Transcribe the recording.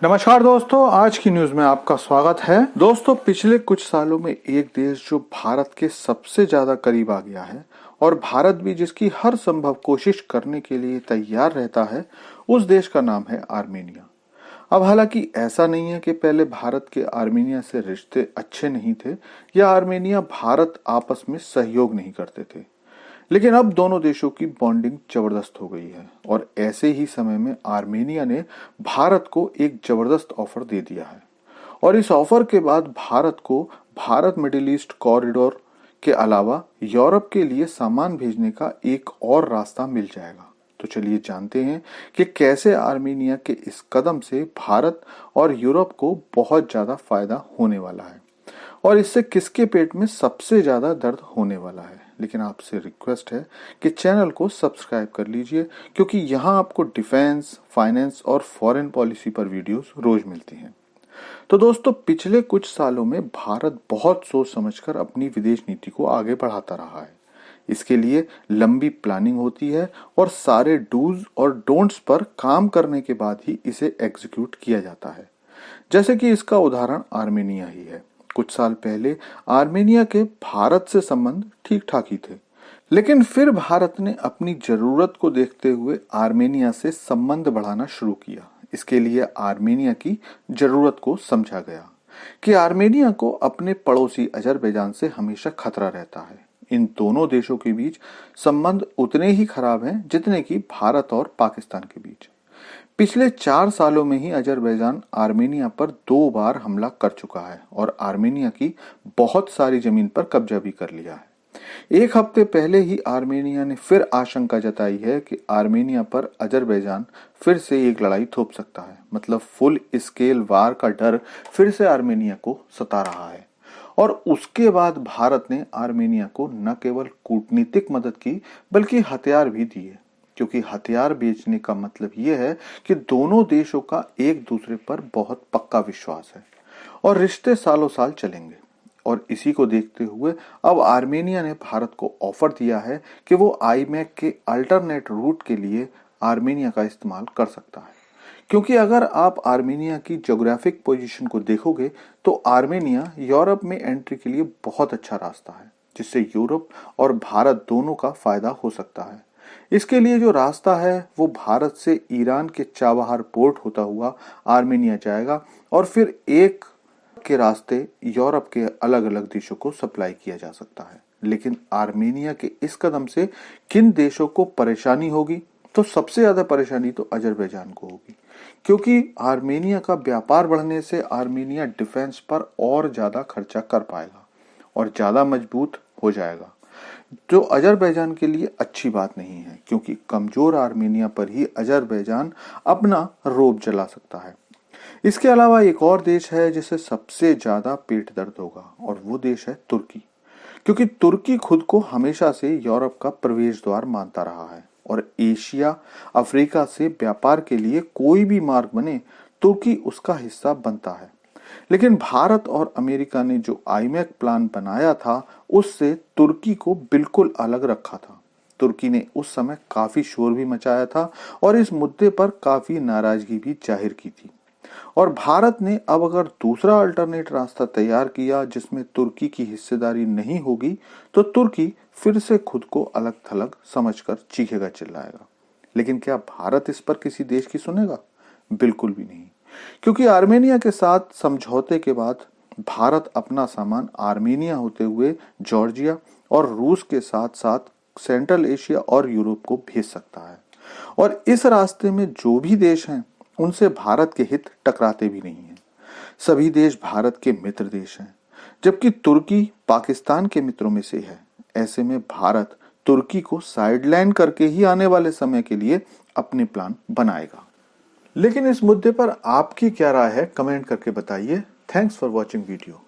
नमस्कार दोस्तों, आज की न्यूज में आपका स्वागत है। दोस्तों, पिछले कुछ सालों में एक देश जो भारत के सबसे ज्यादा करीब आ गया है और भारत भी जिसकी हर संभव कोशिश करने के लिए तैयार रहता है, उस देश का नाम है आर्मेनिया। अब हालांकि ऐसा नहीं है कि पहले भारत के आर्मेनिया से रिश्ते अच्छे नहीं थे या आर्मेनिया भारत आपस में सहयोग नहीं करते थे, लेकिन अब दोनों देशों की बॉन्डिंग जबरदस्त हो गई है और ऐसे ही समय में आर्मेनिया ने भारत को एक जबरदस्त ऑफर दे दिया है। और इस ऑफर के बाद भारत को भारत मिडिल ईस्ट कॉरिडोर के अलावा यूरोप के लिए सामान भेजने का एक और रास्ता मिल जाएगा। तो चलिए जानते हैं कि कैसे आर्मेनिया के इस कदम से भारत और यूरोप को बहुत ज्यादा फायदा होने वाला है और इससे किसके पेट में सबसे ज्यादा दर्द होने वाला है। लेकिन आपसे रिक्वेस्ट है कि चैनल को सब्सक्राइब कर लीजिए, क्योंकि यहाँ आपको डिफेंस, फाइनेंस और फॉरेन पॉलिसी पर वीडियोस रोज मिलती हैं। तो दोस्तों, पिछले कुछ सालों में भारत बहुत सोच समझकर अपनी विदेश नीति को आगे बढ़ाता रहा है। इसके लिए लंबी प्लानिंग होती है और सारे डूज और डोंट्स पर काम करने के बाद ही इसे एग्जीक्यूट किया जाता है। जैसे कि इसका उदाहरण आर्मेनिया ही है। कुछ साल पहले आर्मेनिया के भारत से संबंध ठीक ठाक ही थे, लेकिन फिर भारत ने अपनी जरूरत को देखते हुए आर्मेनिया से संबंध बढ़ाना शुरू किया। इसके लिए आर्मेनिया की जरूरत को समझा गया कि आर्मेनिया को अपने पड़ोसी अजरबैजान से हमेशा खतरा रहता है। इन दोनों देशों के बीच संबंध उतने ही खराब हैं जितने कि भारत और पाकिस्तान के बीच। पिछले 4 सालों में ही अजरबैजान आर्मेनिया पर 2 बार हमला कर चुका है और आर्मेनिया की बहुत सारी जमीन पर कब्जा भी कर लिया है। एक हफ्ते पहले ही आर्मेनिया ने फिर आशंका जताई है कि आर्मेनिया पर अजरबैजान फिर से एक लड़ाई थोप सकता है। मतलब फुल स्केल वार का डर फिर से आर्मेनिया को सता रहा है। और उसके बाद भारत ने आर्मेनिया को न केवल कूटनीतिक मदद की बल्कि हथियार भी दिए, क्योंकि हथियार बेचने का मतलब यह है कि दोनों देशों का एक दूसरे पर बहुत पक्का विश्वास है और रिश्ते सालों साल चलेंगे। और इसी को देखते हुए अब आर्मेनिया ने भारत को ऑफर दिया है कि वो आईमैक के अल्टरनेट रूट के लिए आर्मेनिया का इस्तेमाल कर सकता है। क्योंकि अगर आप आर्मेनिया की ज्योग्राफिक पोजीशन को देखोगे तो आर्मेनिया यूरोप में एंट्री के लिए बहुत अच्छा रास्ता है, जिससे यूरोप और भारत दोनों का फायदा हो सकता है। इसके लिए जो रास्ता है वो भारत से ईरान के चाबहार पोर्ट होता हुआ आर्मेनिया जाएगा और फिर एक के रास्ते यूरोप के अलग अलग देशों को सप्लाई किया जा सकता है। लेकिन आर्मेनिया के इस कदम से किन देशों को परेशानी होगी? तो सबसे ज्यादा परेशानी तो अजरबैजान को होगी, क्योंकि आर्मेनिया का व्यापार बढ़ने से आर्मेनिया डिफेंस पर और ज्यादा खर्चा कर पाएगा और ज्यादा मजबूत हो जाएगा, जो अजरबैजान के लिए अच्छी बात नहीं है, क्योंकि कमजोर आर्मेनिया पर ही अजरबैजान अपना रोब जला सकता है। इसके अलावा एक और देश है जिसे सबसे ज्यादा पेट दर्द होगा और वो देश है तुर्की, क्योंकि तुर्की खुद को हमेशा से यूरोप का प्रवेश द्वार मानता रहा है और एशिया, अफ्रीका से व्यापार के लिए कोई भी मार्ग बने, तुर्की उसका हिस्सा बनता है। लेकिन भारत और अमेरिका ने जो आईमैक प्लान बनाया था उससे तुर्की को बिल्कुल अलग रखा था। तुर्की ने उस समय काफी शोर भी मचाया था और इस मुद्दे पर काफी नाराजगी भी जाहिर की थी। और भारत ने अब अगर दूसरा अल्टरनेट रास्ता तैयार किया जिसमें तुर्की की हिस्सेदारी नहीं होगी, तो तुर्की फिर से खुद को अलग थलग समझकर चीखेगा, चिल्लाएगा। लेकिन क्या भारत इस पर किसी देश की सुनेगा? बिल्कुल भी नहीं, क्योंकि आर्मेनिया के साथ समझौते के बाद भारत अपना सामान आर्मेनिया होते हुए जॉर्जिया और रूस के साथ साथ सेंट्रल एशिया और यूरोप को भेज सकता है। और इस रास्ते में जो भी देश हैं उनसे भारत के हित टकराते भी नहीं हैं। सभी देश भारत के मित्र देश हैं, जबकि तुर्की पाकिस्तान के मित्रों में से है। ऐसे में भारत तुर्की को साइडलाइन करके ही आने वाले समय के लिए अपने प्लान बनाएगा। लेकिन इस मुद्दे पर आपकी क्या राय है, कमेंट करके बताइए। Thanks for watching video.